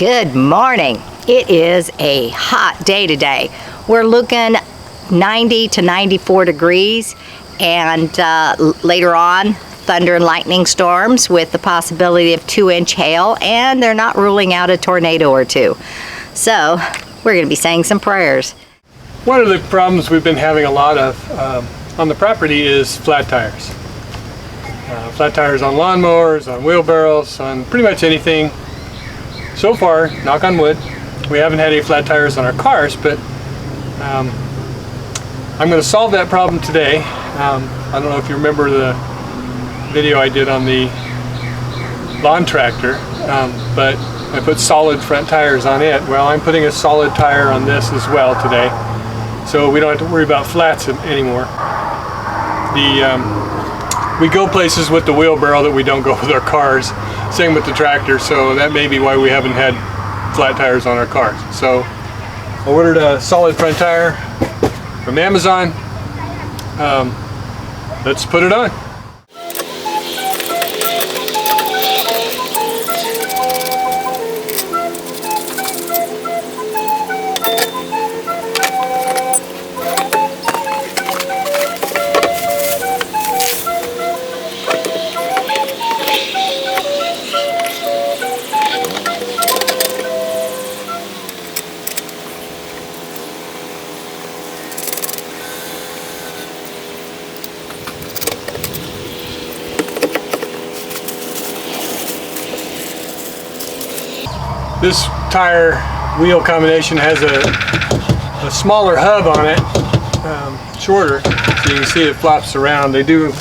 Good morning. It is a hot day today. We're looking 90 to 94 degrees and later on thunder and lightning storms with the possibility of 2-inch hail, and they're not ruling out a tornado or two. So we're going to be saying some prayers. One of the problems we've been having a lot of on the property is flat tires. Flat tires on lawnmowers, on wheelbarrows, on pretty much anything. So far, knock on wood, we haven't had any flat tires on our cars, but I'm going to solve that problem today. I don't know if you remember the video I did on the lawn tractor, but I put solid front tires on it. Well, I'm putting a solid tire on this as well today, so we don't have to worry about flats anymore. We go places with the wheelbarrow that we don't go with our cars. Same with the tractor, so that may be why we haven't had flat tires on our cars. So I ordered a solid front tire from Amazon. Let's put it on. This tire wheel combination has a smaller hub on it, shorter, so you can see it flops around. They did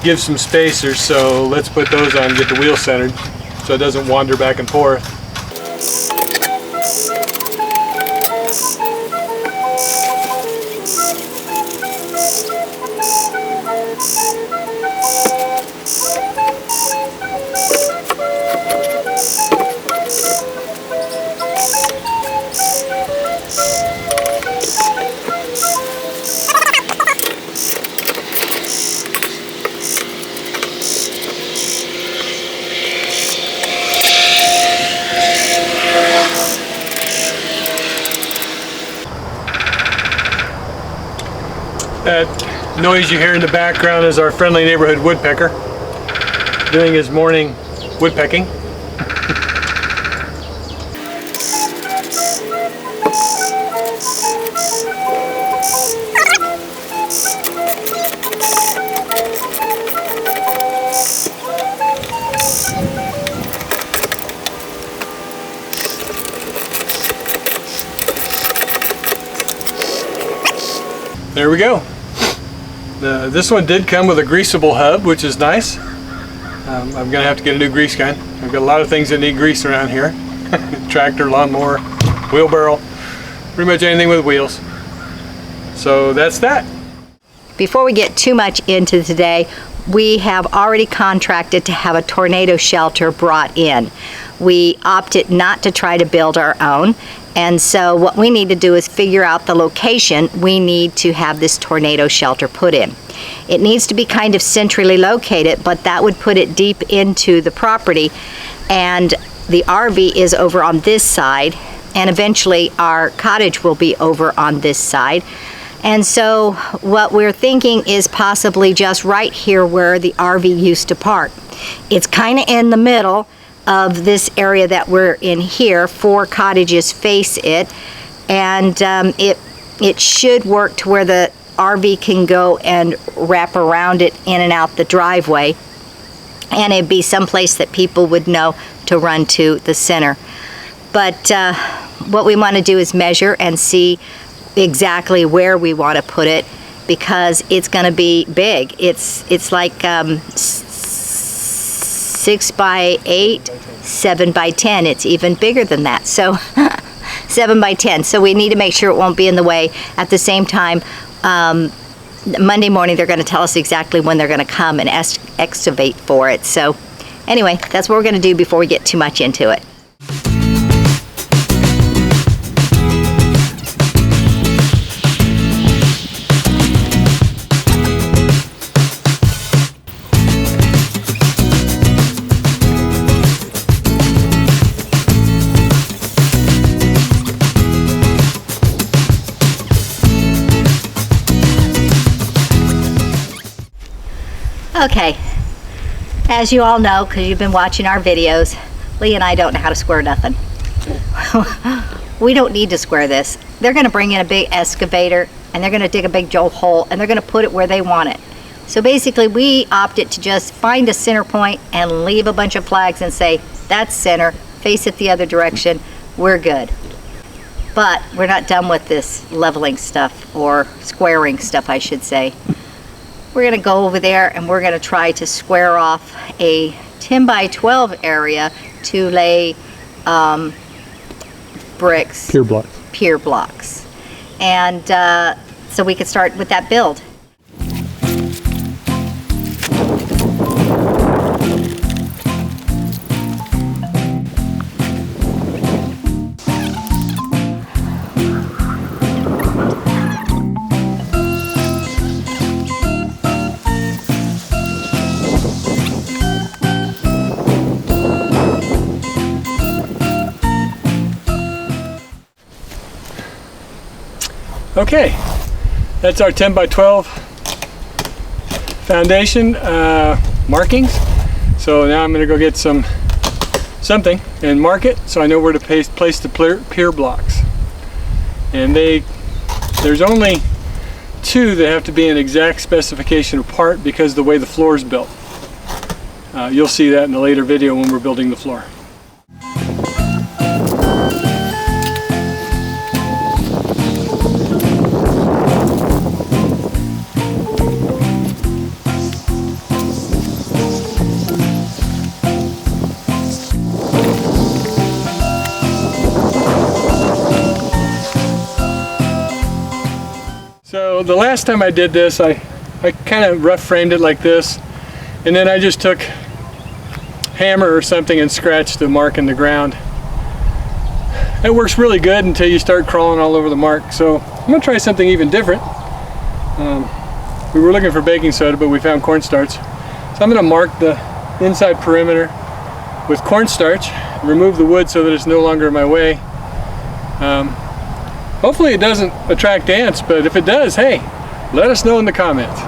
give some spacers, so let's put those on and get the wheel centered so it doesn't wander back and forth. That noise you hear in the background is our friendly neighborhood woodpecker doing his morning woodpecking. There we go. This one did come with a greasable hub, which is nice. I'm going to have to get a new grease gun. I've got a lot of things that need grease around here. Tractor, lawnmower, wheelbarrow, pretty much anything with wheels. So that's that. Before we get too much into today, we have already contracted to have a tornado shelter brought in. We opted not to try to build our own, and so what we need to do is figure out the location we need to have this tornado shelter put in. It needs to be kind of centrally located, but that would put it deep into the property, and the RV is over on this side, and eventually our cottage will be over on this side. And so what we're thinking is possibly just right here where the RV used to park. It's kind of in the middle of this area that we're in here. 4 cottages face it, and it should work to where the RV can go and wrap around it in and out the driveway, and it'd be someplace that people would know to run to the center. But what we want to do is measure and see exactly where we want to put it, because it's going to be big. It's like 6 by 8, 7 by 10. It's even bigger than that. So 7 by 10. So we need to make sure it won't be in the way. At the same time, Monday morning they're going to tell us exactly when they're going to come and excavate for it. So anyway, that's what we're going to do before we get too much into it. Okay, as you all know, because you've been watching our videos, Lee and I don't know how to square nothing. We don't need to square this. They're going to bring in a big excavator and they're going to dig a big hole and they're going to put it where they want it. So basically we opted to just find a center point and leave a bunch of flags and say, that's center, face it the other direction, we're good. But we're not done with this leveling stuff, or squaring stuff I should say. We're going to go over there and we're going to try to square off a 10 by 12 area to lay bricks. Pier blocks. And so we could start with that build. Okay, that's our 10 by 12 foundation markings. So now I'm going to go get something and mark it so I know where to place the pier blocks. And there's only 2 that have to be an exact specification apart because of the way the floor is built. You'll see that in a later video when we're building the floor. So the last time I did this, I kind of rough framed it like this, and then I just took hammer or something and scratched the mark in the ground. It works really good until you start crawling all over the mark. So I'm going to try something even different. We were looking for baking soda, but we found cornstarch. So I'm going to mark the inside perimeter with cornstarch, remove the wood so that it's no longer in my way. Hopefully it doesn't attract ants, but if it does, hey, let us know in the comments.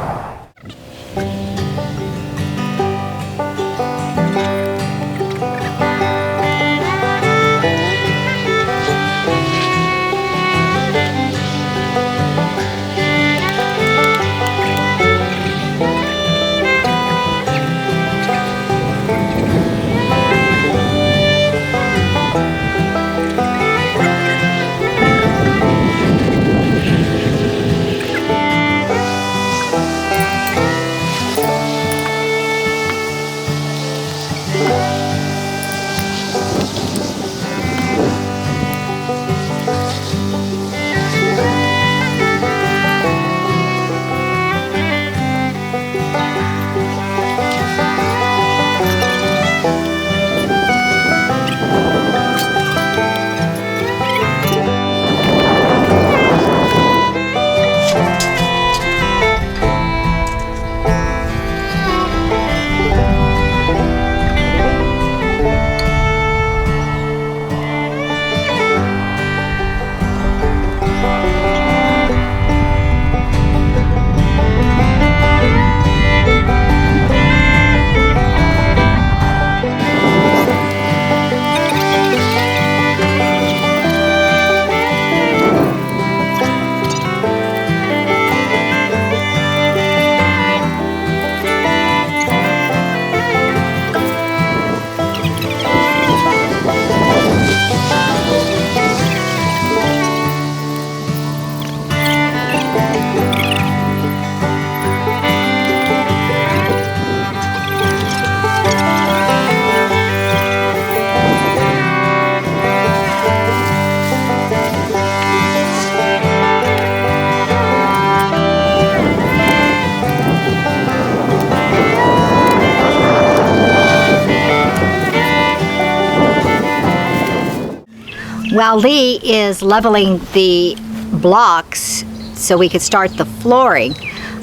While Lee is leveling the blocks so we could start the flooring,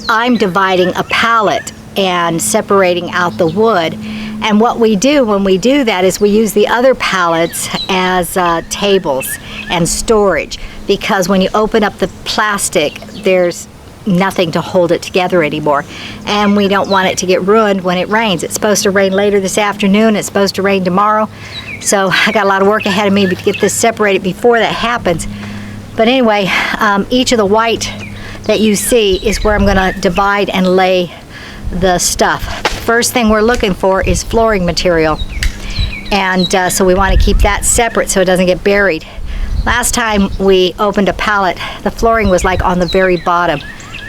I'm dividing a pallet and separating out the wood. And what we do when we do that is we use the other pallets as tables and storage, because when you open up the plastic, there's nothing to hold it together anymore. And we don't want it to get ruined when it rains. It's supposed to rain later this afternoon. It's supposed to rain tomorrow. So I got a lot of work ahead of me to get this separated before that happens. But anyway, each of the white that you see is where I'm going to divide and lay the stuff. First thing we're looking for is flooring material. And so we want to keep that separate so it doesn't get buried. Last time we opened a pallet, the flooring was like on the very bottom.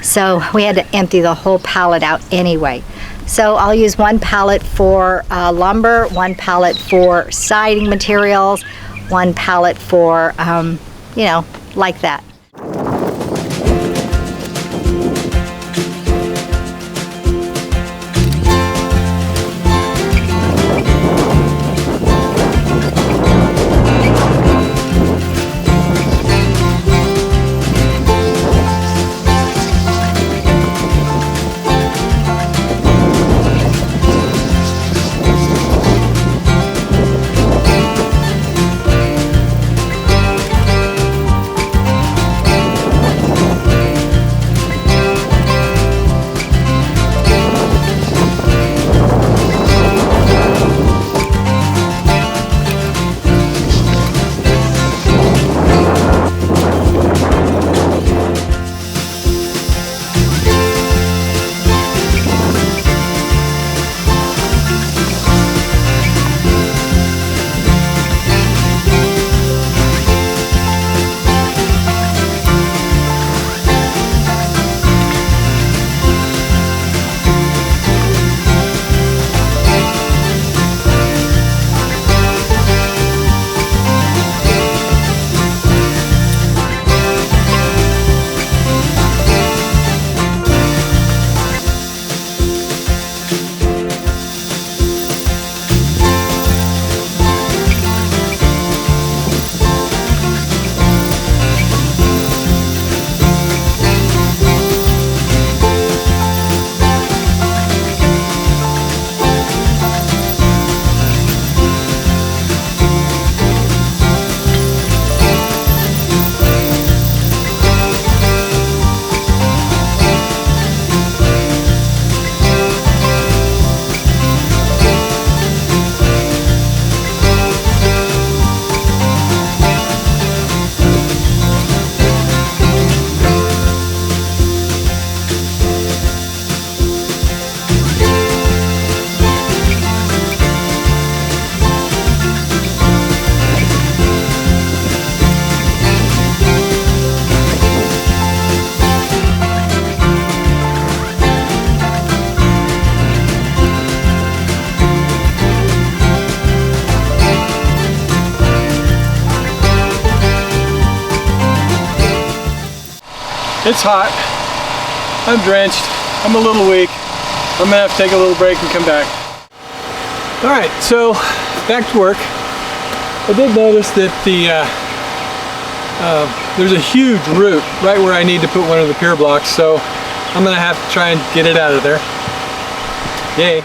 So we had to empty the whole pallet out anyway. So I'll use one pallet for lumber, one pallet for siding materials, one pallet for, you know, like that. It's hot, I'm drenched, I'm a little weak. I'm gonna have to take a little break and come back. All right, so back to work. I did notice that there's a huge root right where I need to put one of the pier blocks, so I'm gonna have to try and get it out of there. Yay.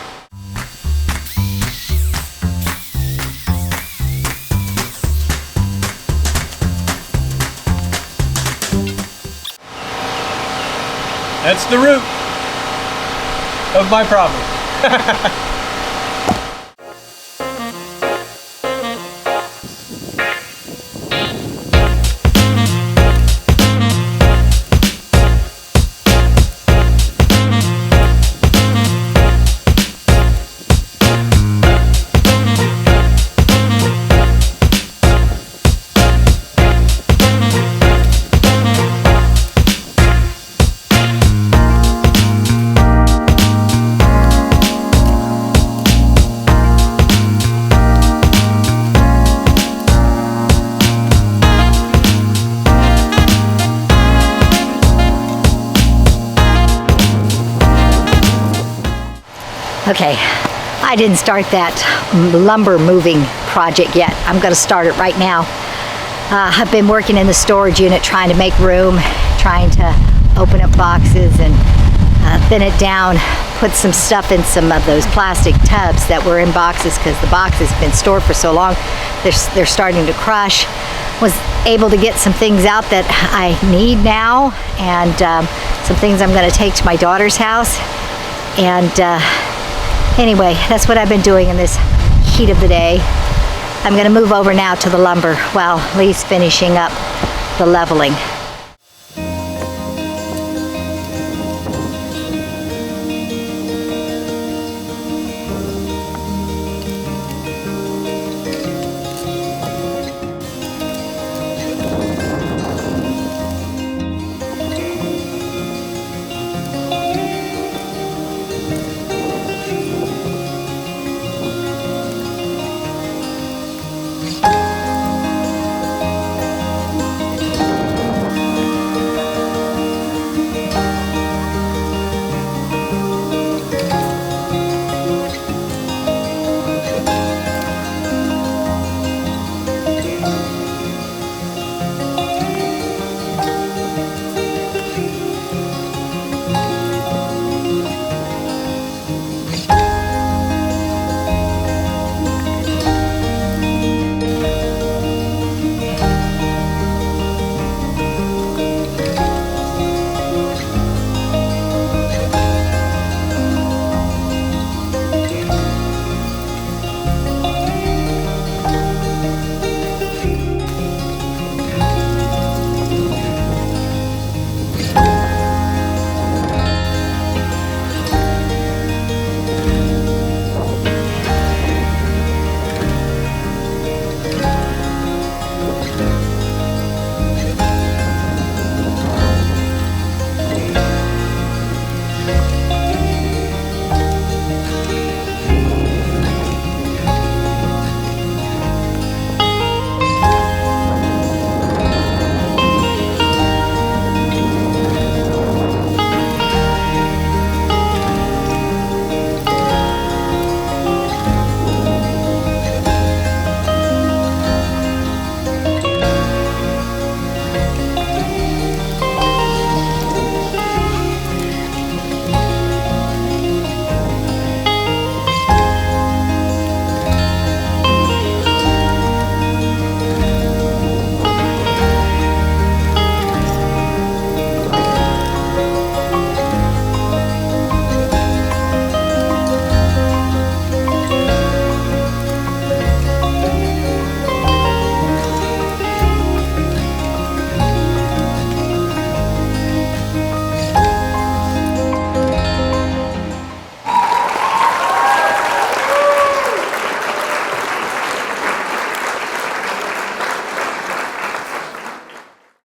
That's the root of my problem. Okay, I didn't start that lumber moving project yet. I'm going to start it right now. I've been working in the storage unit trying to make room, trying to open up boxes and thin it down, put some stuff in some of those plastic tubs that were in boxes because the boxes have been stored for so long, they're starting to crush. was able to get some things out that I need now, and some things I'm going to take to my daughter's house. And anyway, that's what I've been doing in this heat of the day. I'm going to move over now to the lumber while Lee's finishing up the leveling.